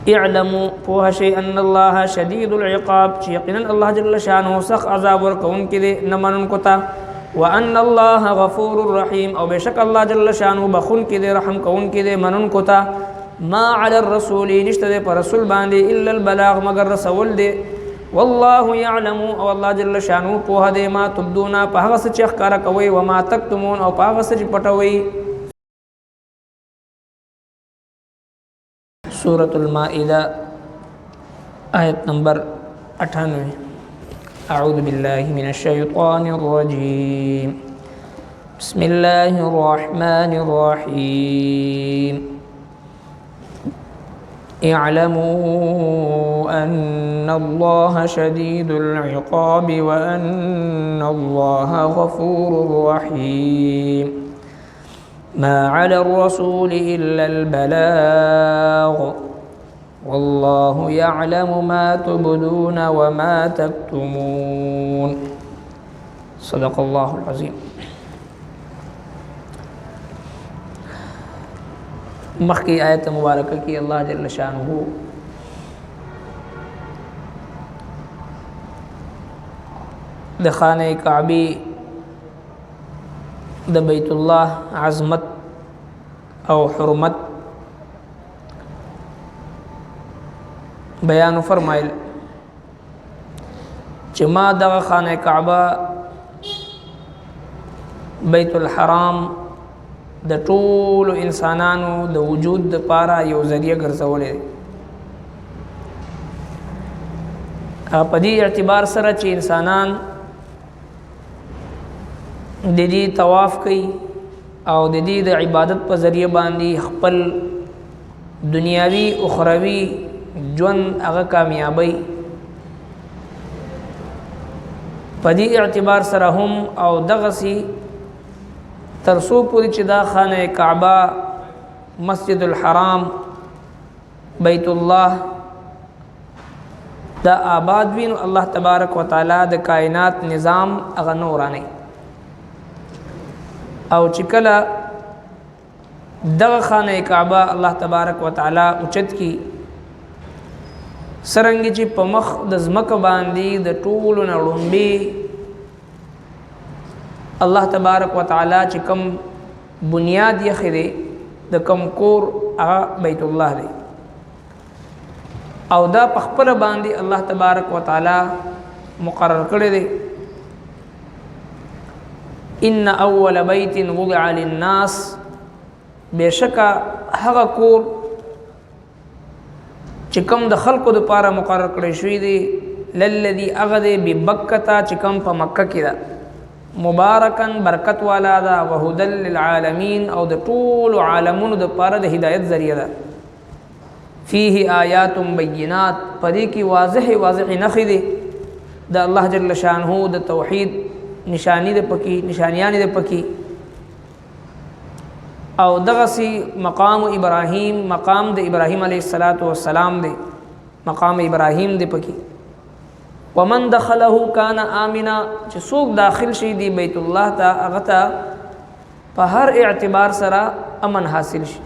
اعلموا پوه شئ ان الله شدید العقاب چې یقینا الله جل شانه سخت عذاب ورکوونکی دی نه منونکو ته وان الله غفور رحیم او بشک الله جل شانه بخونکی دی رحم کوونکی دی منونکو ته ما علی الرسول نشته پر رسول باندې الا البلاغ مگر رسول دی والله يعلم او الله جل شانه په دې ما تبدون په هغه څه چې ښکارا کوي او ما تکتمون او په هغه څه چې پټوي. سورة المائدة آیت نمبر 98. اعوذ بالله من الشیطان الرجیم بسم الله الرحمن الرحیم اعلموا أن الله شديد العقاب وأن الله غفور رحيم ما على الرسول إلا البلاغ والله يعلم ما تبدون وما تكتمون صدق الله العظيم. مخی آیت مبارکہ کی اللہ جل شانہ د خانہ کعبی د بیت اللہ عظمت او حرمت بیان فرمائل چې ما دغه خانہ کعبہ بیت الحرام د ټول انسانانو د وجود د پاره یو ذریعہ ګرځولې په دې اعتبار سره چې انسانان د دې طواف کوي او د دې د عبادت په ذریعہ باندې خپل دنیاوی اخروی ژوند هغه کامیابی په دې اعتبار سره هم او دغسی ترسو پوری چې دا خانه کعبہ مسجد الحرام بیت الله دا آباد وین الله تبارک وتعالی د کائنات نظام اغه نورانی او چې کله دغه خانه کعبہ الله تبارک وتعالی اوچت کی سرنګ چې په مخ د زمکه باندې د ټولو نړومبي الله تبارک وتعالی چې کم بنیاد یې خېده د کم کور هغه بیت الله دی او دا په خپل باندې الله تبارک وتعالی مقرر کړی دی ان اول بیت وضع للناس بشکا هغه کور چې کم د خلقو د پاره مقرر کړی شوی دی للذي اغذ ببکتا چې کم په مکه کې ده مبارکن برکت والا دا وهدل للعالمین او د ټول عالمونو د پاره د هدایت ذریعہ ده فيه آیات بینات پدې کې واضح نخې دي د الله جل شانه د توحید نشانی د پکی نشانیان د پکی او دغسی مقام ابراهیم مقام د ابراهیم علیه السلام دی مقام ابراهیم د پکی ومن دخله کان آمنا چې څوک داخل شي دی بیت الله ته هغه ته په هر اعتبار سره امن حاصل شي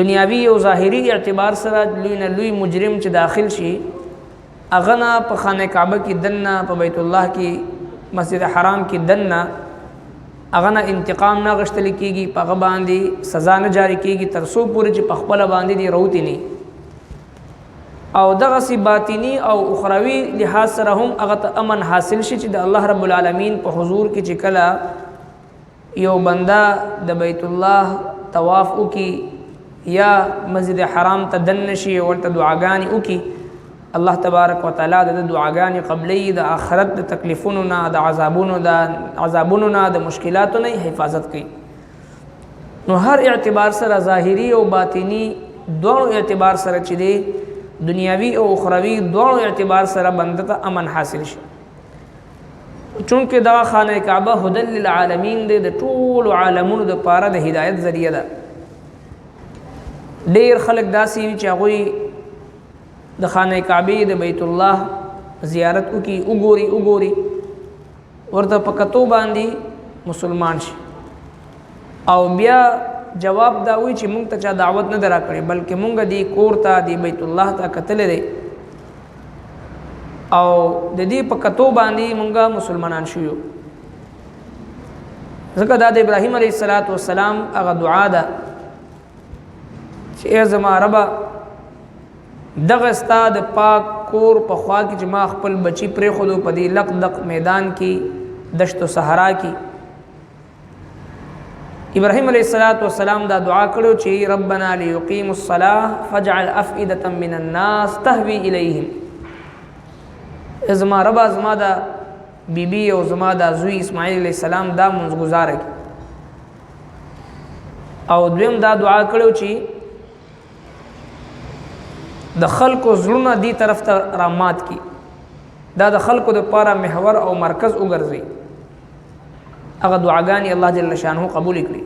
دنیاوی او ظاهری اعتبار سره لوی مجرم چې داخل شي هغه نه په خانه کعبه کې دنه په بیت الله کې مسجد حرام کې دنه هغه نه انتقام نه غشتل کیږي په هغه باندې سزا نه جاری کیږي تر څو پورې چې په خپل باندې دی روتی نه او دغه سی باطینی او اخروی لحاظ سره هم هغه امن حاصل شي چې د الله رب العالمین په حضور کې چې کله یو بنده د بیت الله طواف وکي یا مسجد حرام ته دن شي ورته دعاګانې وکي الله تبارک وتعالى د دعاګانې قبلې د آخرت د تکلیفونو نه د عذابونو نه د مشکلاتو نه حفاظت کوي نو هر اعتبار سره ظاهری او باطینی دوه اعتبار سره چې دی دنیاوی او اخروی دوه اعتبار سره بنده ته امن حاصل شي چونکه دا خانه کعبه هدل للعالمین دی د ټول عالمونو د پاره د هدایت ذریعہ ده ډیر خلک داسي چې هغه د خانه کعبه د بیت الله زیارت وکي وګوري ورته پکتو باندې مسلمان شي او بیا جواب دا وی چې مونږ ته چا دعوت نه درا کړي بلکې مونږ دی کور ته دی بیت الله ته کتل دي او د دې په کتو باندې مونږه مسلمانان شو ځکه دا د ابراهیم علیه السلام هغه دعا ده چې ای زما رب دغه ستا د پاک کور په خوا کې چې ما خپل بچی پرې خودو په دې لق دق میدان کې دشت و صحرا کې ابراهیم علیه السلام دا دعا کړو چې ربنا ليقيموا الصلاه فاجعل افئده من الناس تهوي اليهم زما رب زما دا بیبی او زما دا زوی اسماعیل علیہ السلام دا منځ گزاره کی او دویم دا دعا کړو چې د خلکو زړونه دی طرف ته رامات کی دا د خلکو د پاره محور او مرکز وګرځي هغه دعاګانی الله جل شانه قبول کړي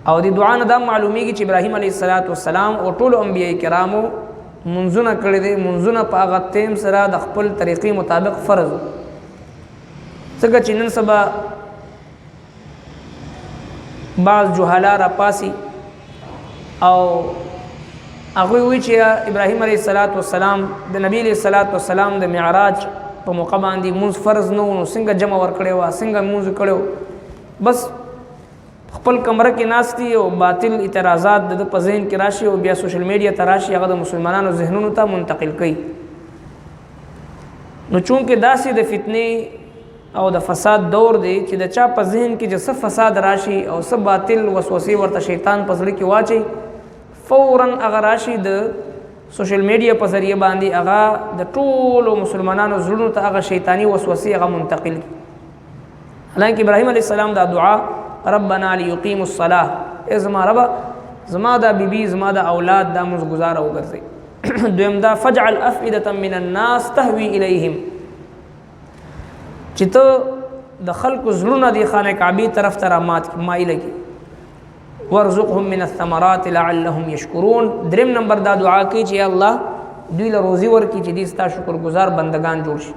او دی دعا نه دا معلومیږي چې ابراهیم علیه السلام او ټول انبیای کرامو منځونه کړی دي منځونه په هغه تیم سره د خپل طریقې مطابق فرض څنګه چې نن سبا بعض جهالا را پاسي او هغه وی چې ابراهیم علیه السلام د نبی علیه السلام د معراج په موقع باندې مونږ فرض نه ونو څنګه جمع ور کړی و څنګه مونږ کړو بس خپل کمره کې ناشتي او باطل اعتراضات د په ذهن کې راشي او بیا سوشل میډیا ته راشي هغه د مسلمانانو ذهنونو ته منتقل کړي نو چونکه داسې د فتنې او د فساد دور دی چې د چا په ذهن کې چې څه فساد راشي او څه باطل وسوسې ورته شیطان په زړه کې واچي فوراً هغه راشي د سوشل میډیا په ذریعه باندې هغه د ټولو مسلمانانو زړونو ته هغه شیطانی وسوسې هغه منتقل کړي حالانکه ابراهیم علیه السلام دا دعا ربنا ليقيموا الصلاه ازما رب زما دا بیبی زما دا اولاد دا مز گزاره وګرځي دویم دا فجعل افئده من الناس تهوي اليهم چې ته د خلکو زړونه د خانه کعبه طرف ته رامات مایل کی ورزقهم من الثمرات لعلهم يشكرون دریم نمبر دا دعا کوي چې الله دوی له روزي ورکړي چې دې ستا شکر گزار بندگان جوړ شي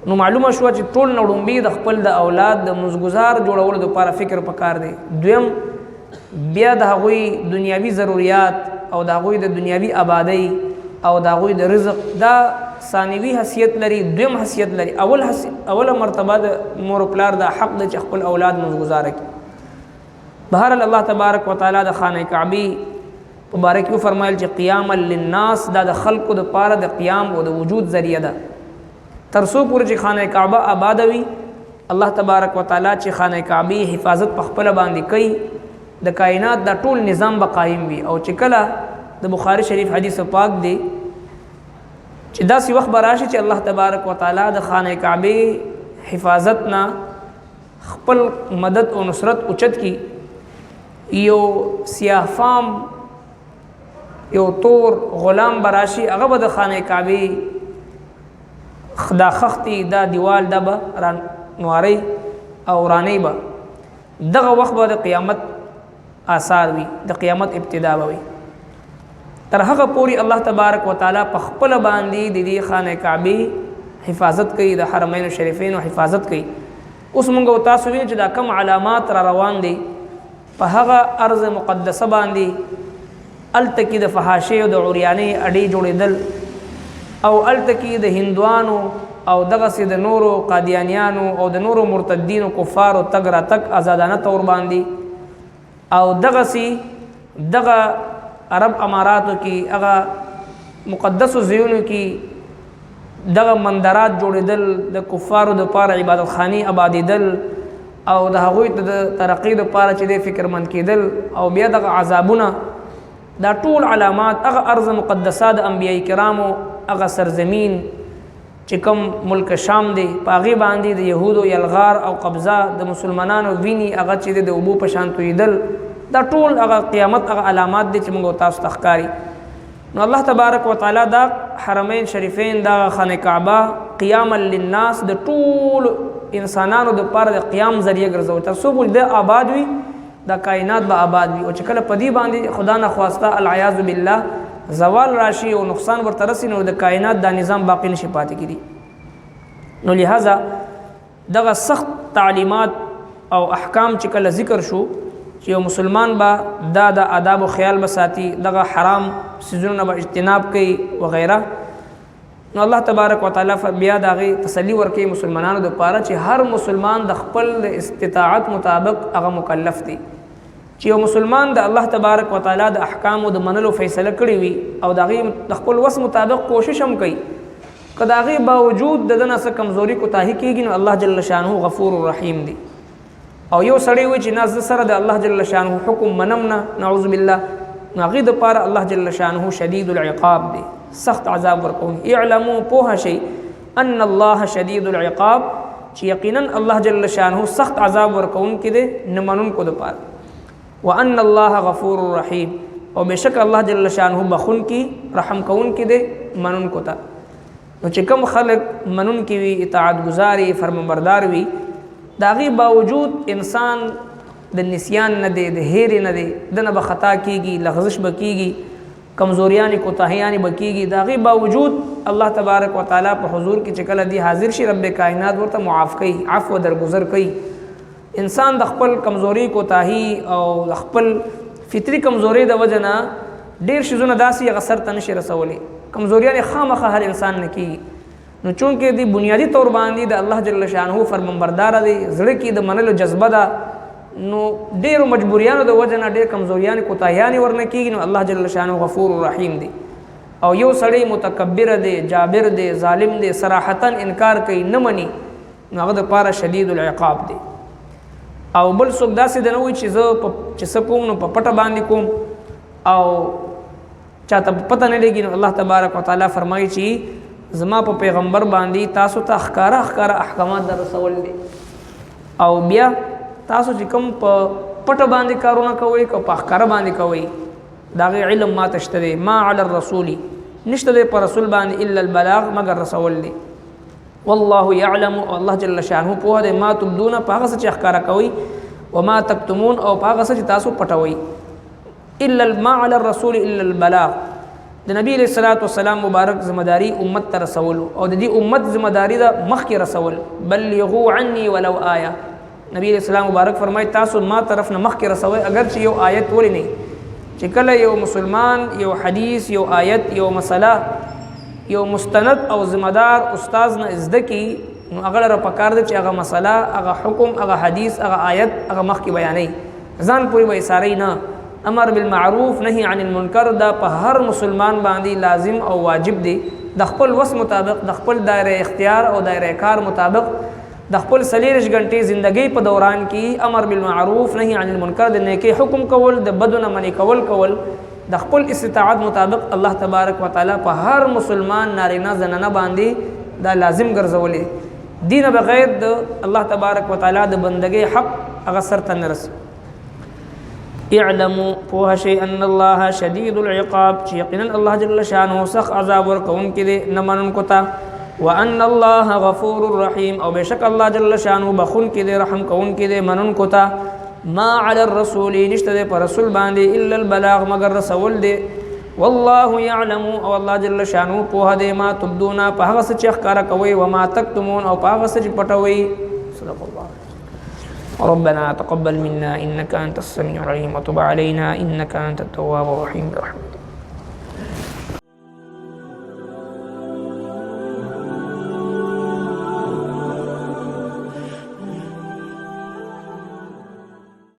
نو معلومه شو چې ټول نړومبي د خپل د اولاد د مزګزار جوړولو لپاره فکر پکار دی دویم بیا د هغوی دنیاوي ضرورت او د هغوی د دنیاوي آبادی او د هغوی د رزق دا ثانوي حیثیت لري دویم حیثیت لري اوله مرتبه د مور پلار د حق د خپل اولاد مزګزار کی بهر الله تبارک وتعالى د خانه کعبه مبارک یو فرمایل چې قیام للناس دا د خلقو د پاره د قیام او د وجود ذریعہ ده ترسو پورې چې خانه کعبه آباد وي الله تبارک وتعالى چې خانه کعبه حفاظت په خپل باندې کوي د کائنات د ټول نظام به قائم وي او چې کله د بخاری شریف حدیث پاک دی چې داسې وخت به راشي چې الله تبارک وتعالى د خانه کعبه حفاظت نه خپل مدد او نصرت اوچت کی یو سیاه فام یو تور غلام براشي هغه به د خانه کعبه خدا خختي دا دیوال دبه نواري او رانی به دغه وخت به د قیامت آثار وي د قیامت ابتدا وي تر هغه پوری الله تبارک وتعالى په خپل باندې د دې خانه کعبه حفاظت کوي د حرمین شریفین حفاظت کوي اوس موږ تاسو وینئ چې دا کم علامات را روان دي په هغه ارض مقدسه باندې التکی د فحاشی او د عریانی اډی جوړیدل او التکی د هندوانو او دغه سي د نورو قادیانیانو او د نورو مرتدینو کفارو تګ را تک آزادانه تور باندې او دغه سي دغه عرب اماراتو کې هغه مقدس زیونو کې دغه مندرات جوړیدل د کفارو د پاره عبادت خانی آبادیدل او د هغوی د ترقی د پاره چې د فکر مند کېدل او بیا دغه عذابونه دا ټول علامات هغه ارض مقدسه د انبیای کرامو هغه سرزمین چې کوم ملک شام دی پاغي باندې د يهودو یلغار او قبضه د مسلمانانو ویني هغه چې د ابو پشان تویدل دا ټول هغه قیامت هغه علامات دي چې موږ تاسو تخکاری نو الله تبارک وتعالى دا حرمین شریفین دا خانه کعبه قیاما للناس د ټول انسانانو د پاره د قیام ذریعہ ګرځو تر څو د آباد وي دا کائنات به آباد وي او چې کله پدی باندې خدا نه خواسته العیاذ بالله زوال راشي او نقصان ورته رسي نو د کائنات دا نظام باقی نشي پاتې کیږي نو لہذا دغه سخت تعلیمات او احکام چې کله ذکر شو چې یو مسلمان با دا د آداب او خیال بساتی دغه حرام سيزونه به اجتناب کوي وغیرہ. نو الله تبارک وتعالى بیا دغه تسلی ورکړي مسلمانانو د پاره چې هر مسلمان د خپل استطاعت مطابق هغه مکلف دی. چې یو مسلمان د الله تبارک وتعالى د احکام او د منلو فیصله کړی وي او دغه د خپل وس مطابق کوشش هم کوي، کداغه باوجود د دنه څخه کمزوري کوتاهی کیږي، نو الله جل شانه غفور رحیم دی. او یو سړی وي چې ناز سره د الله جل شانه حکم منمنا نعوذ بالله، هغه د پاره الله جل شانه شدید العقاب دی، سخت عذاب ورکون. اعلموا پوها شي ان الله شدید العقاب، چې یقینا الله جل شانه سخت عذاب ورکون کې دی نمنون کو د پاره. وان الله غفور رحیم، او بشک الله جل شانه بخون کی رحم کون کې دی منون کو تا. نو چې کوم خلق منون کی وی اطاعت گزاري فرمانبردار وی، داغي باوجود انسان د نسیان نه دی، د هیر نه دی، دنه به خطا کیږي، لغزش بکیږي، کمزوریان کوتاهیان بکیږي، داغي باوجود الله تبارک وتعالى په حضور کې چې کله دی حاضر شي رب کائنات ورته معاف کوي، عفو درگذر کوي. انسان د خپل کمزوري کوتاهی او د خپل فطری کمزوري د وجنه ډیر شیزونه داسي غسر ته نشي رسولي، کمزوریان خامخه هر انسان نه کی. نو چونکه دی بنیادی طور باندې د الله جل شانه فرمانبردار دی، زړه کې د منلو جذبه ده، نو ډیرو مجبوریانو د وجنه ډیر کمزوریان کوتاهیان ورنه کیږي، نو الله جل شانه غفور رحیم دی. او یو سړی متکبر دی، جابر دی، ظالم دی، صراحتا انکار کوي نه مني، نو هغه د پاره شدید العقاب دی. او بل څوک داسې د نوې چې څه کوم نو په پټه باندې کوم او چاته پته نه لګي، نو الله تبارک وتعالى فرمایي چې زما په پیغمبر باندې تاسو ته ښکارا احکامات در رسول دي، او بیا تاسو چې کوم په پټه باندې کارونه کوي که په ښکارا باندې کوي، داغه علم ما تشته دی. ما علی الرسول، نشته دی پر رسول باندې الا البلاغ مگر رسول دی. والله يعلم، الله جل شانه په دې ما تبدون پاغه څه ښکارا کوي، وما تكتمون او پاغه څه تاسو پټوي. الا ما على الرسول الا البلاغ، د نبی علیہ الصلوۃ والسلام مبارک ذمہداری امت ته رسول، او د دې امت ذمہداری دا مخکې رسول. بلغوا عني ولو آیه، نبی علیہ السلام مبارک فرمای تاسو ما طرف نه مخکې رسوي اگر چې یو آیت ولې نه. چې کله یو مسلمان یو حدیث یو آیت یو مسله یو مستند او ذمہدار استاد نه زده کی، نو هغه را پکار دی چې هغه مسله هغه حکم هغه حدیث هغه آیت هغه مخکې بیانې، ځان پوری به ساری نه. امر بالمعروف نهی عن المنکر دا په هر مسلمان باندې لازم او واجب دی، د خپل وس مطابق، د خپل دایره اختیار او دایره کار مطابق، د خپل 40 غنټې زندگی په دوران کې امر بالمعروف نهی عن المنکر د نیکی حکم کول، د بدو نه منع کول د خپل استطاعت مطابق الله تبارک وتعالى په هر مسلمان نارینه زنانه باندې دا لازم ګرځولې. دین بغیر د الله تبارک وتعالى د بندګۍ حق هغه سر ته نه رسي. اعلموا پوه شئ ان الله شدید العقاب، چې یقینا الله جل شانه سخت عذاب ورکوونکی دی نه منونکو ته. وان الله غفور رحیم، او بشک الله جل شانه بخونکی دی رحم کوونکی دی منونکو ته. ما علی الرسول، نشته دی پر رسول باندې الا البلاغ مگر رسول دی. والله يعلم، او الله جل شانه په دې ما تبدون په هغه څه چې ښکارا کوي، و ما تکتمون او په هغه څه چې پټوي. صدق الله. ربنا تقبل منا انك انت السميع العليم وتب علينا انك انت التواب الرحيم برحمتك.